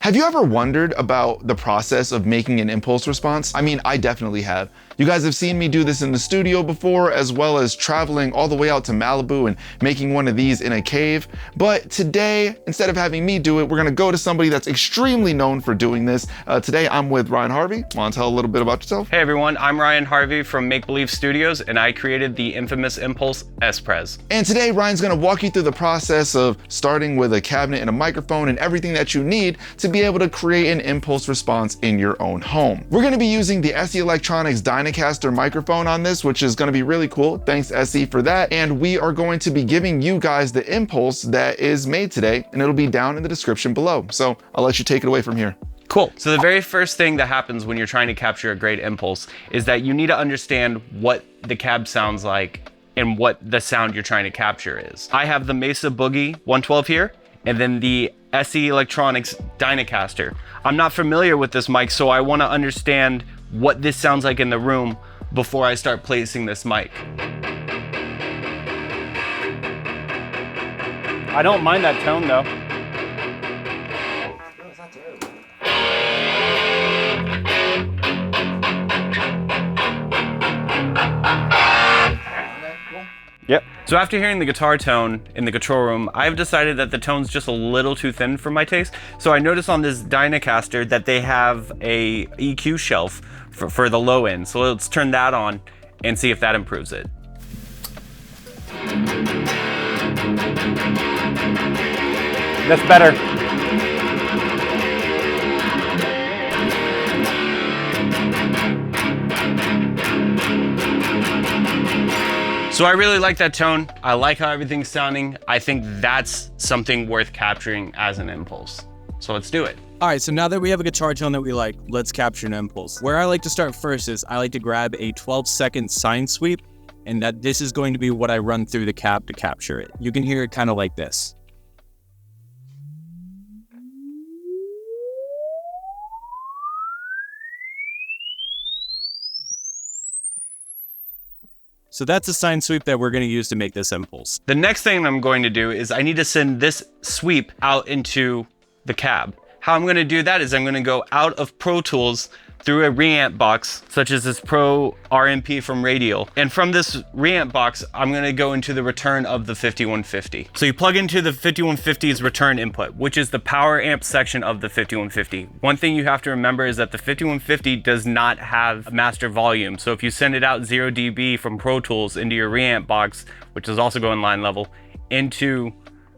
Have you ever wondered about the process of making an impulse response? I mean, I definitely have. You guys have seen me do this in the studio before, as well as traveling all the way out to Malibu and making one of these in a cave. But today, instead of having me do it, we're gonna go to somebody that's extremely known for doing this. Today, I'm with Ryan Harvey. Want to tell a little bit about yourself? Hey everyone, I'm Ryan Harvey from Make Believe Studios, and I created the infamous Impulse S-Pres. And today, Ryan's gonna walk you through the process of starting with a cabinet and a microphone and everything that you need to be able to create an impulse response in your own home. We're gonna be using the SE Electronics Dynacaster microphone on this, which is gonna be really cool. Thanks SE for that. And we are going to be giving you guys the impulse that is made today, and it'll be down in the description below. So I'll let you take it away from here. Cool. So the very first thing that happens when you're trying to capture a great impulse is that you need to understand what the cab sounds like and what the sound you're trying to capture is. I have the Mesa Boogie 112 here, and then the SE Electronics Dynacaster. I'm not familiar with this mic, so I want to understand what this sounds like in the room before I start placing this mic. I don't mind that tone though. Yep. So after hearing the guitar tone in the control room, I've decided that the tone's just a little too thin for my taste. So I noticed on this Dynacaster that they have a EQ shelf for the low end. So let's turn that on and see if that improves it. That's better. So I really like that tone. I like how everything's sounding. I think that's something worth capturing as an impulse. So let's do it. All right, so now that we have a guitar tone that we like, let's capture an impulse. Where I like to start first is I like to grab a 12-second sine sweep, and that this is going to be what I run through the cab to capture it. You can hear it kind of like this. So that's a sine sweep that we're going to use to make this impulse. The next thing I'm going to do is I need to send this sweep out into the cab. How I'm going to do that is I'm going to go out of Pro Tools through a reamp box, such as this Pro RMP from Radial. And from this reamp box, I'm going to go into the return of the 5150. So you plug into the 5150's return input, which is the power amp section of the 5150. One thing you have to remember is that the 5150 does not have a master volume. So if you send it out 0 dB from Pro Tools into your reamp box, which is also going line level, into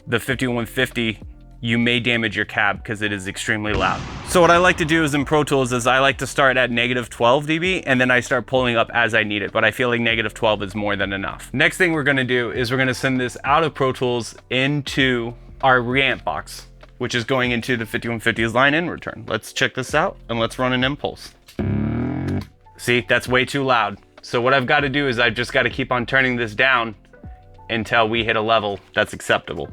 the 5150, you may damage your cab because it is extremely loud. So what I like to do is in Pro Tools is I like to start at -12 dB and then I start pulling up as I need it, but I feel like -12 is more than enough. Next thing we're gonna do is we're gonna send this out of Pro Tools into our reamp box, which is going into the 5150's line in return. Let's check this out and let's run an impulse. See, that's way too loud. So what I've got to do is I've just got to keep on turning this down until we hit a level that's acceptable.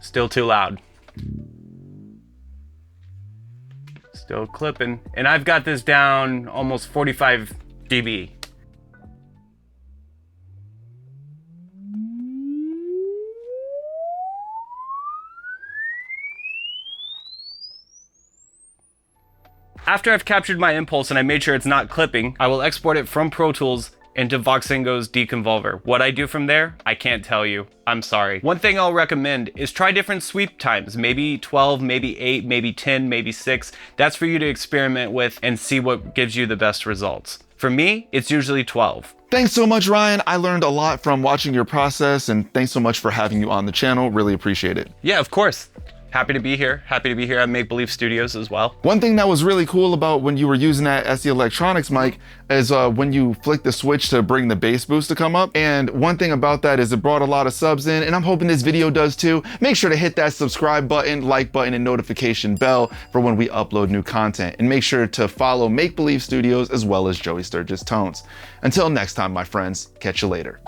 Still too loud. Still clipping. And I've got this down almost 45 dB. After I've captured my impulse and I made sure it's not clipping, I will export it from Pro Tools into Voxengo's Deconvolver. What I do from there, I can't tell you. I'm sorry. One thing I'll recommend is try different sweep times. Maybe 12, maybe 8, maybe 10, maybe 6. That's for you to experiment with and see what gives you the best results. For me, it's usually 12. Thanks so much, Ryan. I learned a lot from watching your process, and thanks so much for having you on the channel. Really appreciate it. Yeah, of course. Happy to be here. Happy to be here at Make Believe Studios as well. One thing that was really cool about when you were using that SE Electronics mic is when you flick the switch to bring the bass boost to come up. And one thing about that is it brought a lot of subs in, and I'm hoping this video does too. Make sure to hit that subscribe button, like button, and notification bell for when we upload new content. And make sure to follow Make Believe Studios as well as Joey Sturgis Tones. Until next time, my friends, catch you later.